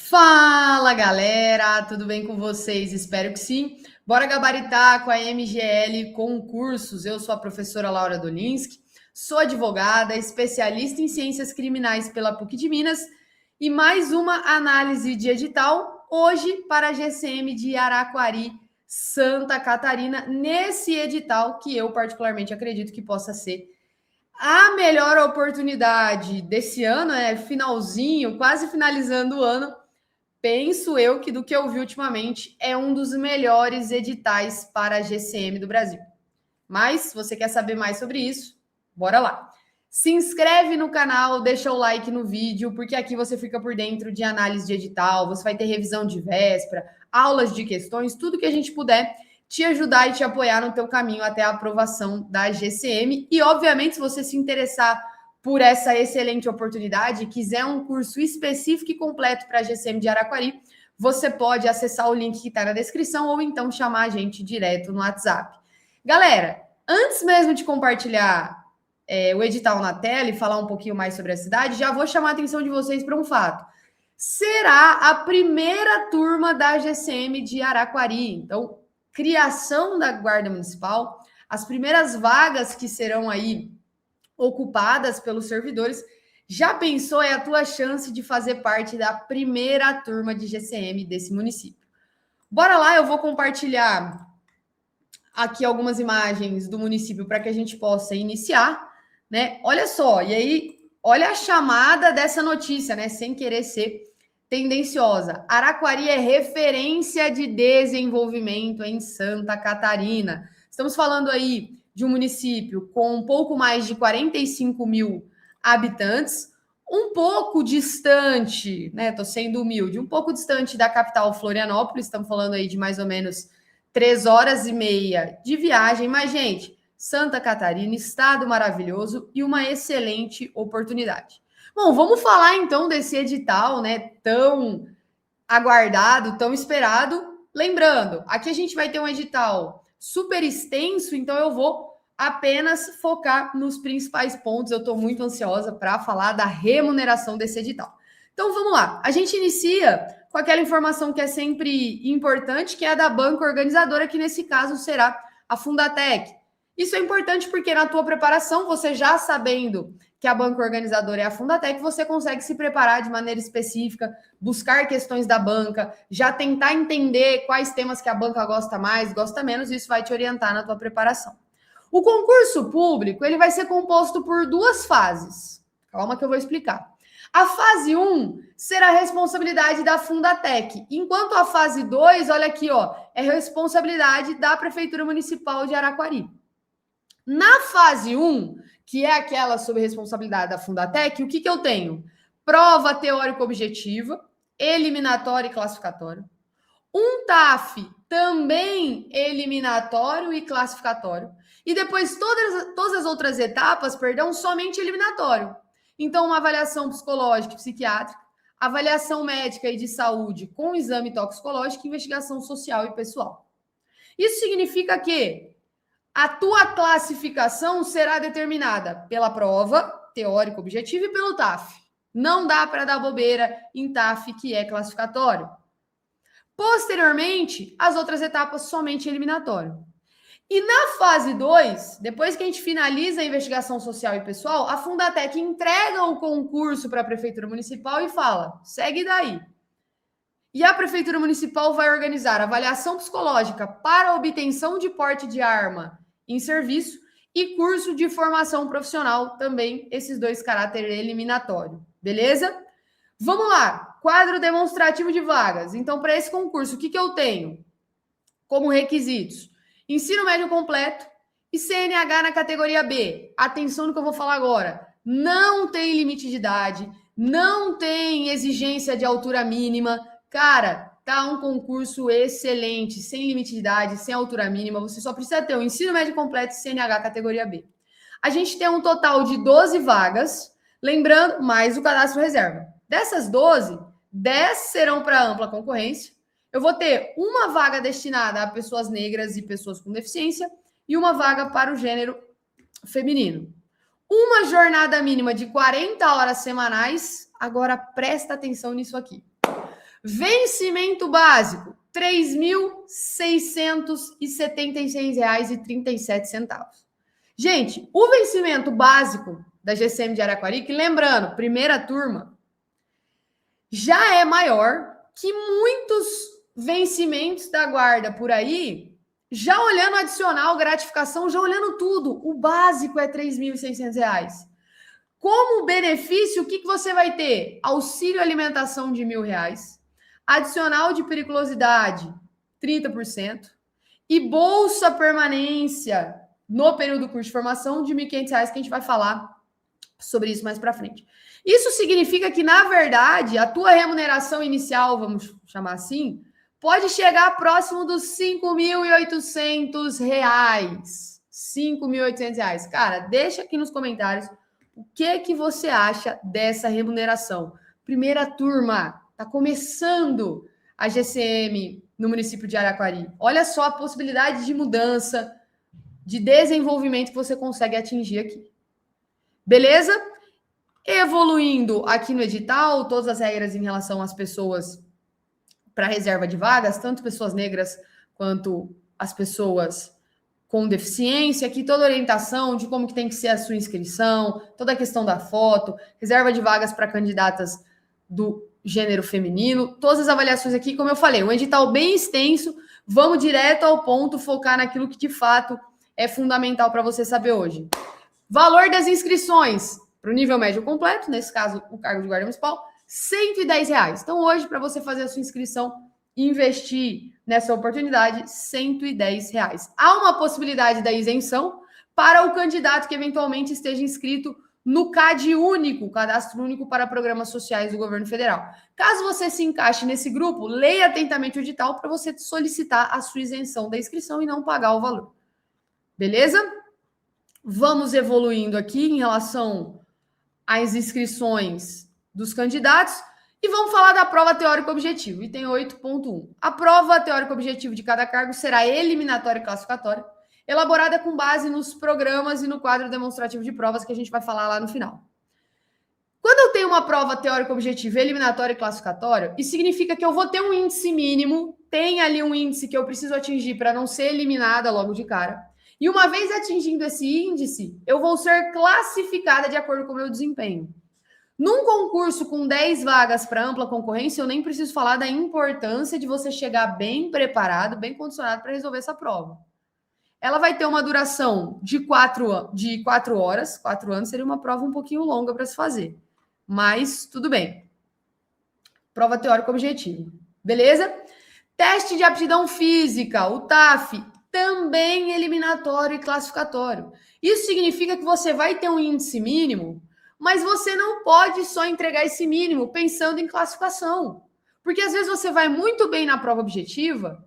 Fala galera, tudo bem com vocês? Espero que sim. Bora gabaritar com a MGL Concursos. Eu sou a professora Laura Dolinski, sou advogada, especialista em ciências criminais pela PUC de Minas e mais uma análise de edital hoje para a GCM de Araquari, Santa Catarina, nesse edital que eu particularmente acredito que possa ser a melhor oportunidade desse ano, finalzinho, quase finalizando o ano. Penso eu que do que eu vi ultimamente é um dos melhores editais para a GCM do Brasil. Mas se você quer saber mais sobre isso, bora lá. Se inscreve no canal, deixa o like no vídeo, porque aqui você fica por dentro de análise de edital, você vai ter revisão de véspera, aulas de questões, tudo que a gente puder te ajudar e te apoiar no teu caminho até a aprovação da GCM. E, obviamente, se você se interessar por essa excelente oportunidade, quiser um curso específico e completo para a GCM de Araquari, você pode acessar o link que está na descrição ou então chamar a gente direto no WhatsApp. Galera, antes mesmo de compartilhar o edital na tela e falar um pouquinho mais sobre a cidade, já vou chamar a atenção de vocês para um fato. Será a primeira turma da GCM de Araquari. Então, criação da Guarda Municipal, as primeiras vagas que serão aí ocupadas pelos servidores. Já pensou? É a tua chance de fazer parte da primeira turma de GCM desse município. Bora lá, eu vou compartilhar aqui algumas imagens do município para que a gente possa iniciar, né? Olha só, e aí, olha a chamada dessa notícia, né? Sem querer ser tendenciosa. Araquari é referência de desenvolvimento em Santa Catarina. Estamos falando aí de um município com um pouco mais de 45 mil habitantes, um pouco distante, né? Tô sendo humilde, um pouco distante da capital Florianópolis. Estamos falando aí de mais ou menos 3 horas e meia de viagem. Mas, gente, Santa Catarina, estado maravilhoso e uma excelente oportunidade. Bom, vamos falar então desse edital, né? Tão aguardado, tão esperado. Lembrando, aqui a gente vai ter um edital super extenso, então eu vou apenas focar nos principais pontos. Eu estou muito ansiosa para falar da remuneração desse edital. Então vamos lá. A gente inicia com aquela informação que é sempre importante, que é a da banca organizadora, que nesse caso será a Fundatec. Isso é importante porque na tua preparação, você já sabendo que a banca organizadora é a Fundatec, você consegue se preparar de maneira específica, buscar questões da banca, já tentar entender quais temas que a banca gosta mais, gosta menos, e isso vai te orientar na tua preparação. O concurso público, ele vai ser composto por duas fases. Calma que eu vou explicar. A fase 1 será a responsabilidade da Fundatec, enquanto a fase 2, olha aqui, ó, é responsabilidade da Prefeitura Municipal de Araquari. Na fase 1, que é aquela sob responsabilidade da Fundatec, o que eu tenho? Prova teórica objetiva, eliminatória e classificatória. Um TAF também eliminatório e classificatório. E depois todas as outras etapas, somente eliminatório. Então, uma avaliação psicológica e psiquiátrica, avaliação médica e de saúde com exame toxicológico, investigação social e pessoal. Isso significa que a tua classificação será determinada pela prova teórica objetiva e pelo TAF. Não dá para dar bobeira em TAF, que é classificatório. Posteriormente, as outras etapas somente eliminatório. E na fase 2, depois que a gente finaliza a investigação social e pessoal, a Fundatec entrega o concurso para a Prefeitura Municipal e fala, segue daí. E a Prefeitura Municipal vai organizar avaliação psicológica para obtenção de porte de arma em serviço e curso de formação profissional, também esses dois caráter eliminatório. Beleza? Vamos lá. Quadro demonstrativo de vagas. Então, para esse concurso, o que eu tenho como requisitos? Ensino médio completo e CNH na categoria B. Atenção no que eu vou falar agora. Não tem limite de idade, não tem exigência de altura mínima. Cara, tá um concurso excelente, sem limite de idade, sem altura mínima. Você só precisa ter o ensino médio completo e CNH categoria B. A gente tem um total de 12 vagas, lembrando, mais o cadastro reserva. Dessas 12, 10 serão para ampla concorrência. Eu vou ter uma vaga destinada a pessoas negras e pessoas com deficiência e uma vaga para o gênero feminino. Uma jornada mínima de 40 horas semanais. Agora presta atenção nisso aqui. Vencimento básico, R$ 3.676,37. Gente, o vencimento básico da GCM de Araquari, que lembrando, primeira turma, já é maior que muitos vencimentos da guarda por aí, já olhando adicional, gratificação, já olhando tudo. O básico é R$ 3.600. Como benefício, o que você vai ter? Auxílio alimentação de R$ 1.000, adicional de periculosidade, 30%, e bolsa permanência no período do curso de formação de R$ 1.500, que a gente vai falar sobre isso mais para frente. Isso significa que, na verdade, a tua remuneração inicial, vamos chamar assim, pode chegar próximo dos R$ 5.800. R$ 5.800. Cara, deixa aqui nos comentários o que você acha dessa remuneração. Primeira turma, está começando a GCM no município de Araquari. Olha só a possibilidade de mudança, de desenvolvimento que você consegue atingir aqui. Beleza? Evoluindo aqui no edital, todas as regras em relação às pessoas para reserva de vagas, tanto pessoas negras quanto as pessoas com deficiência, aqui toda a orientação de como que tem que ser a sua inscrição, toda a questão da foto, reserva de vagas para candidatas do gênero feminino, todas as avaliações aqui, como eu falei, um edital bem extenso, vamos direto ao ponto, focar naquilo que de fato é fundamental para você saber hoje. Valor das inscrições para o nível médio completo, nesse caso o cargo de guarda municipal, R$ 110. Então hoje, para você fazer a sua inscrição, investir nessa oportunidade, R$ 110. Há uma possibilidade da isenção para o candidato que eventualmente esteja inscrito no CAD único, Cadastro Único para Programas Sociais do Governo Federal. Caso você se encaixe nesse grupo, leia atentamente o edital para você solicitar a sua isenção da inscrição e não pagar o valor. Beleza? Vamos evoluindo aqui em relação às inscrições dos candidatos. E vamos falar da prova teórica objetiva, item 8.1. A prova teórica objetiva de cada cargo será eliminatória e classificatória, elaborada com base nos programas e no quadro demonstrativo de provas que a gente vai falar lá no final. Quando eu tenho uma prova teórica objetiva, eliminatória e classificatória, isso significa que eu vou ter um índice mínimo, tem ali um índice que eu preciso atingir para não ser eliminada logo de cara. E uma vez atingindo esse índice, eu vou ser classificada de acordo com o meu desempenho. Num concurso com 10 vagas para ampla concorrência, eu nem preciso falar da importância de você chegar bem preparado, bem condicionado para resolver essa prova. Ela vai ter uma duração de 4 horas. 4 anos seria uma prova um pouquinho longa para se fazer. Mas tudo bem. Prova teórica objetiva. Beleza? Teste de aptidão física, o TAF, também eliminatório e classificatório. Isso significa que você vai ter um índice mínimo, mas você não pode só entregar esse mínimo pensando em classificação. Porque às vezes você vai muito bem na prova objetiva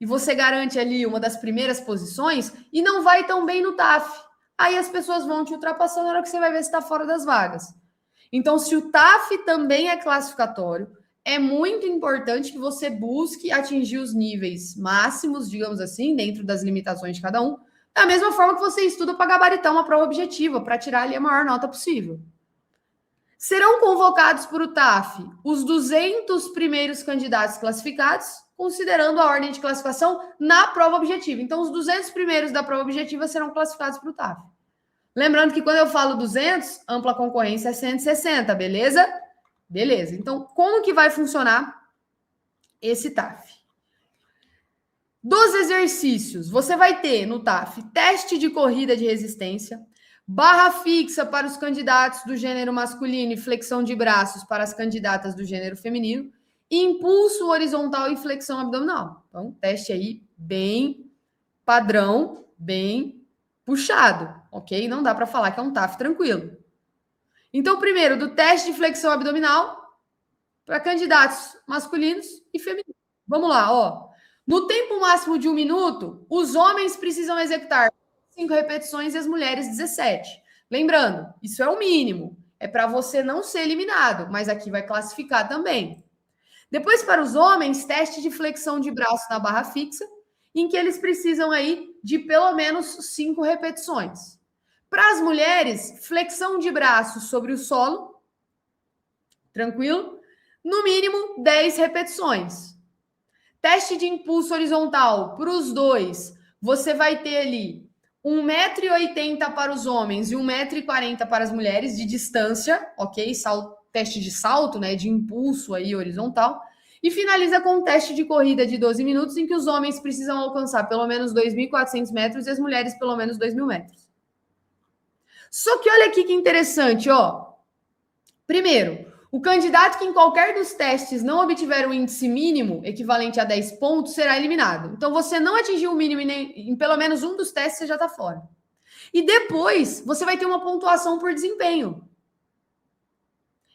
e você garante ali uma das primeiras posições e não vai tão bem no TAF. Aí as pessoas vão te ultrapassando na hora que você vai ver se está fora das vagas. Então, se o TAF também é classificatório, é muito importante que você busque atingir os níveis máximos, digamos assim, dentro das limitações de cada um, da mesma forma que você estuda para gabaritar uma prova objetiva, para tirar ali a maior nota possível. Serão convocados por o TAF os 200 primeiros candidatos classificados, considerando a ordem de classificação na prova objetiva. Então, os 200 primeiros da prova objetiva serão classificados para o TAF. Lembrando que quando eu falo 200, ampla concorrência é 160, beleza? Beleza. Então, como que vai funcionar esse TAF? Dos exercícios, você vai ter no TAF teste de corrida de resistência, barra fixa para os candidatos do gênero masculino e flexão de braços para as candidatas do gênero feminino, e impulso horizontal e flexão abdominal. Então, teste aí bem padrão, bem puxado, ok? Não dá para falar que é um TAF tranquilo. Então, primeiro, do teste de flexão abdominal para candidatos masculinos e femininos. Vamos lá, ó. No tempo máximo de 1 minuto, os homens precisam executar 5 repetições e as mulheres 17. Lembrando, isso é o mínimo. É para você não ser eliminado, mas aqui vai classificar também. Depois, para os homens, teste de flexão de braço na barra fixa, em que eles precisam aí de pelo menos 5 repetições. Para as mulheres, flexão de braço sobre o solo, tranquilo? no mínimo 10 repetições. Teste de impulso horizontal para os dois, você vai ter ali 1,80 m para os homens e 1,40 m para as mulheres de distância, ok? Teste de salto, né, de impulso aí horizontal. E finaliza com um teste de corrida de 12 minutos, em que os homens precisam alcançar pelo menos 2.400 metros e as mulheres pelo menos 2.000 metros. Só que olha aqui que interessante, ó. Primeiro, o candidato que em qualquer dos testes não obtiver um índice mínimo equivalente a 10 pontos será eliminado. Então, você não atingiu o mínimo em pelo menos um dos testes, você já está fora. E depois, você vai ter uma pontuação por desempenho.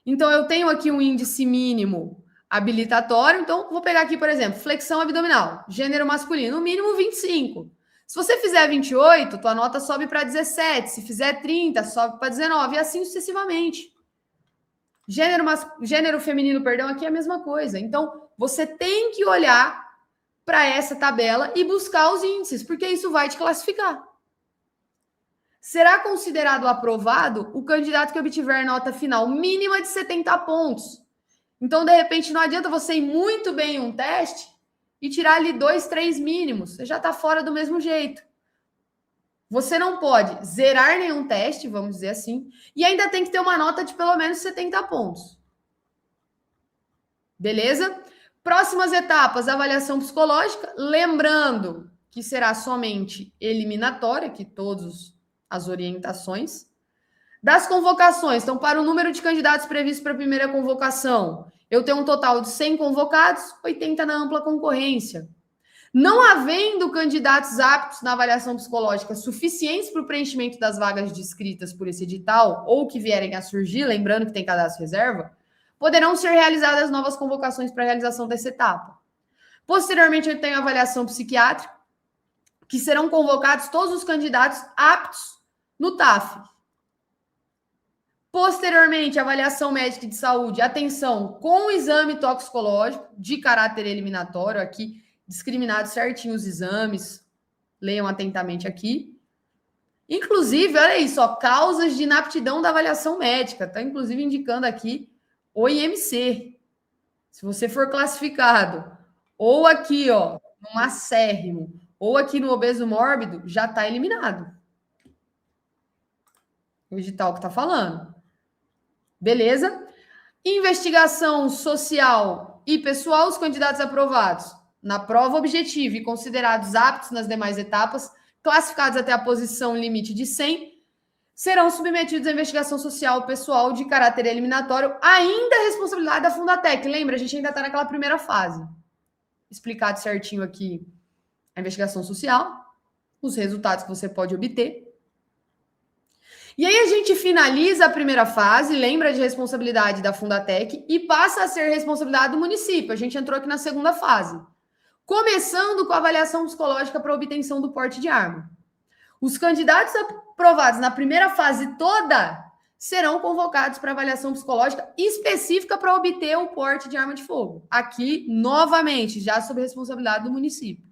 Então, eu tenho aqui um índice mínimo habilitatório. Então, vou pegar aqui, por exemplo, flexão abdominal, gênero masculino, no mínimo 25. Se você fizer 28, tua nota sobe para 17. Se fizer 30, sobe para 19, e assim sucessivamente. Gênero feminino, perdão, aqui é a mesma coisa. Então, você tem que olhar para essa tabela e buscar os índices, porque isso vai te classificar. Será considerado aprovado o candidato que obtiver nota final mínima de 70 pontos. Então, de repente, não adianta você ir muito bem em um teste e tirar ali 2, 3 mínimos. Você já está fora do mesmo jeito. Você não pode zerar nenhum teste, vamos dizer assim, e ainda tem que ter uma nota de pelo menos 70 pontos. Beleza? Próximas etapas, avaliação psicológica. Lembrando que será somente eliminatória, que todas as orientações. Das convocações, então, para o número de candidatos previsto para a primeira convocação, eu tenho um total de 100 convocados, 80 na ampla concorrência. Não havendo candidatos aptos na avaliação psicológica suficientes para o preenchimento das vagas descritas por esse edital ou que vierem a surgir, lembrando que tem cadastro reserva, poderão ser realizadas novas convocações para a realização dessa etapa. Posteriormente, eu tenho a avaliação psiquiátrica, que serão convocados todos os candidatos aptos no TAF. Posteriormente, avaliação médica de saúde, atenção, com exame toxicológico de caráter eliminatório, aqui discriminados certinho os exames, leiam atentamente aqui. Inclusive, olha isso, ó, causas de inaptidão da avaliação médica, tá inclusive indicando aqui o IMC. Se você for classificado ou aqui, ó, no acérrimo, ou aqui no obeso mórbido, já está eliminado. O edital que está falando. Beleza? Investigação social e pessoal, os candidatos aprovados na prova objetiva e considerados aptos nas demais etapas, classificados até a posição limite de 100, serão submetidos à investigação social pessoal de caráter eliminatório, ainda a responsabilidade da Fundatec. Lembra, a gente ainda está naquela primeira fase. Explicado certinho aqui a investigação social, os resultados que você pode obter. E aí a gente finaliza a primeira fase, lembra de responsabilidade da Fundatec e passa a ser responsabilidade do município. A gente entrou aqui na segunda fase. Começando com a avaliação psicológica para obtenção do porte de arma. Os candidatos aprovados na primeira fase toda serão convocados para avaliação psicológica específica para obter o porte de arma de fogo. Aqui, novamente, já sob responsabilidade do município.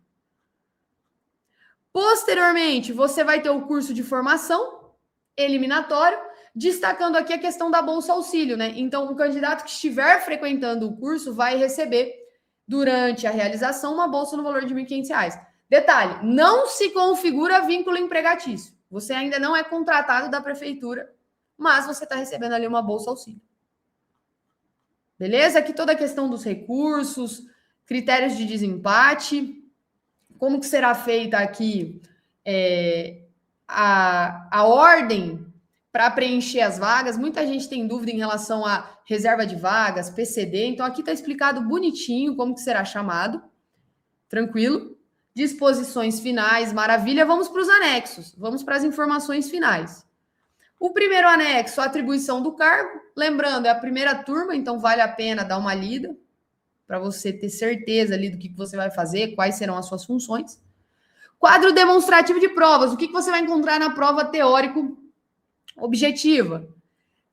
Posteriormente, você vai ter o curso de formação eliminatório, destacando aqui a questão da bolsa auxílio, né? Então, o candidato que estiver frequentando o curso vai receber, durante a realização, uma bolsa no valor de R$ 1.500. Detalhe, não se configura vínculo empregatício. Você ainda não é contratado da prefeitura, mas você está recebendo ali uma bolsa auxílio. Beleza? Aqui toda a questão dos recursos, critérios de desempate, como que será feita aqui a ordem para preencher as vagas. Muita gente tem dúvida em relação à reserva de vagas, PCD. Então, aqui está explicado bonitinho como que será chamado. Tranquilo? Disposições finais, maravilha. Vamos para os anexos. Vamos para as informações finais. O primeiro anexo, a atribuição do cargo. Lembrando, é a primeira turma, então vale a pena dar uma lida para você ter certeza ali do que você vai fazer, quais serão as suas funções. Quadro demonstrativo de provas. O que você vai encontrar na prova teórico objetiva?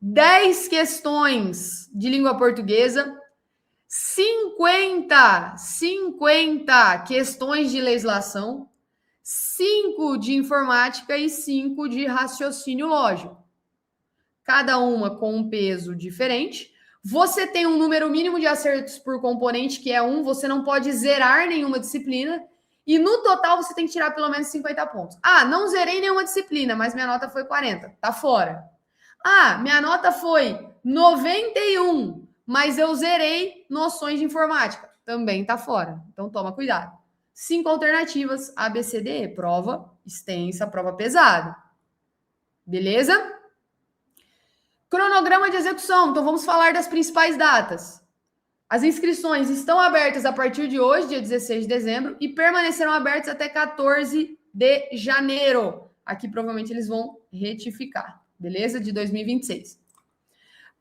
10 questões de língua portuguesa, 50 questões de legislação, 5 de informática e 5 de raciocínio lógico. Cada uma com um peso diferente. Você tem um número mínimo de acertos por componente, que é 1, você não pode zerar nenhuma disciplina, e no total você tem que tirar pelo menos 50 pontos. Ah, não zerei nenhuma disciplina, mas minha nota foi 40, tá fora. Ah, minha nota foi 91, mas eu zerei noções de informática, também tá fora. Então toma cuidado. 5 alternativas, A, B, C, D, E. Prova extensa, prova pesada. Beleza? Cronograma de execução. Então vamos falar das principais datas. As inscrições estão abertas a partir de hoje, dia 16 de dezembro, e permanecerão abertas até 14 de janeiro. Aqui provavelmente eles vão retificar, beleza? De 2026.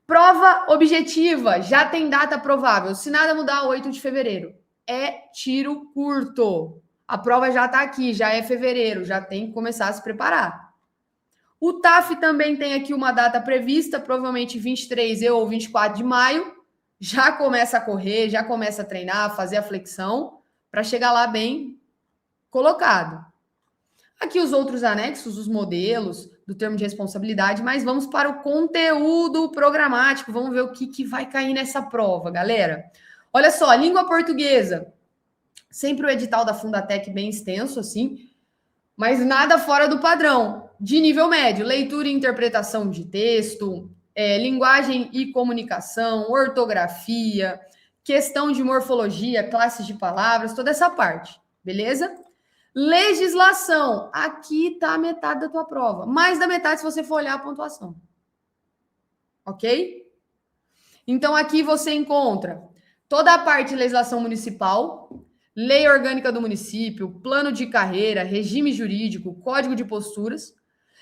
Prova objetiva, já tem data provável. Se nada mudar, 8 de fevereiro. É tiro curto. A prova já está aqui, já é fevereiro, já tem que começar a se preparar. O TAF também tem aqui uma data prevista, provavelmente 23 ou 24 de maio. Já começa a correr, já começa a treinar, fazer a flexão, para chegar lá bem colocado. Aqui os outros anexos, os modelos do termo de responsabilidade, mas vamos para o conteúdo programático. Vamos ver o que vai cair nessa prova, galera. Olha só, língua portuguesa. Sempre o edital da Fundatec bem extenso, assim, mas nada fora do padrão. De nível médio, leitura e interpretação de texto, linguagem e comunicação, ortografia, questão de morfologia, classes de palavras, toda essa parte, beleza? Legislação, aqui tá a metade da tua prova. Mais da metade se você for olhar a pontuação. Ok? Então, aqui você encontra toda a parte de legislação municipal, lei orgânica do município, plano de carreira, regime jurídico, código de posturas.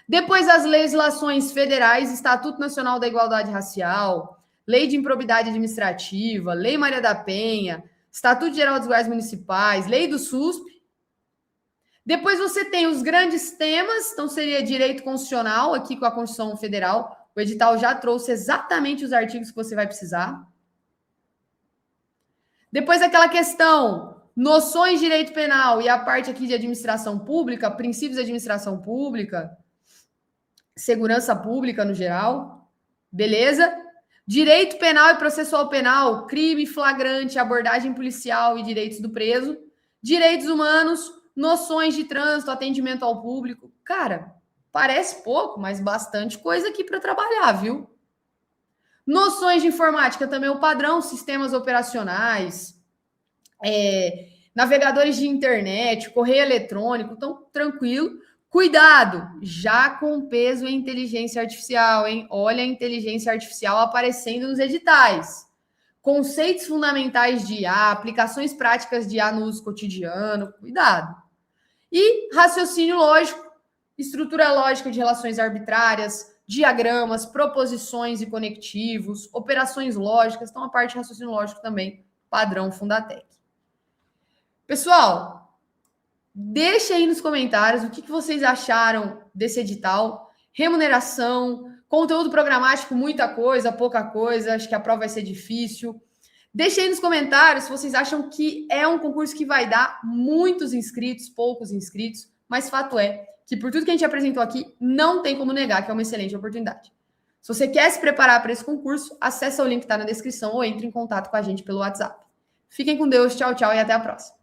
Depois, as legislações federais, Estatuto Nacional da Igualdade Racial, Lei de Improbidade Administrativa, Lei Maria da Penha, Estatuto Geral dos Guardas Municipais, Lei do SUSP. Depois você tem os grandes temas, então seria direito constitucional, aqui com a Constituição Federal. O edital já trouxe exatamente os artigos que você vai precisar. Depois aquela questão, noções de direito penal e a parte aqui de administração pública, princípios de administração pública, segurança pública no geral, beleza? Direito penal e processual penal, crime flagrante, abordagem policial e direitos do preso. Direitos humanos, noções de trânsito, atendimento ao público. Cara, parece pouco, mas bastante coisa aqui para trabalhar, viu? Noções de informática também, o padrão, sistemas operacionais, navegadores de internet, correio eletrônico, então tranquilo. Cuidado, já com peso em inteligência artificial, hein? Olha a inteligência artificial aparecendo nos editais. Conceitos fundamentais de IA, aplicações práticas de IA no uso cotidiano, cuidado. E raciocínio lógico, estrutura lógica de relações arbitrárias, diagramas, proposições e conectivos, operações lógicas, então a parte de raciocínio lógico também, padrão Fundatec. Pessoal, deixa aí nos comentários o que vocês acharam desse edital, remuneração, conteúdo programático, muita coisa, pouca coisa, acho que a prova vai ser difícil. Deixa aí nos comentários se vocês acham que é um concurso que vai dar muitos inscritos, poucos inscritos, mas fato é que por tudo que a gente apresentou aqui, não tem como negar que é uma excelente oportunidade. Se você quer se preparar para esse concurso, acessa o link que está na descrição ou entre em contato com a gente pelo WhatsApp. Fiquem com Deus, tchau, tchau e até a próxima.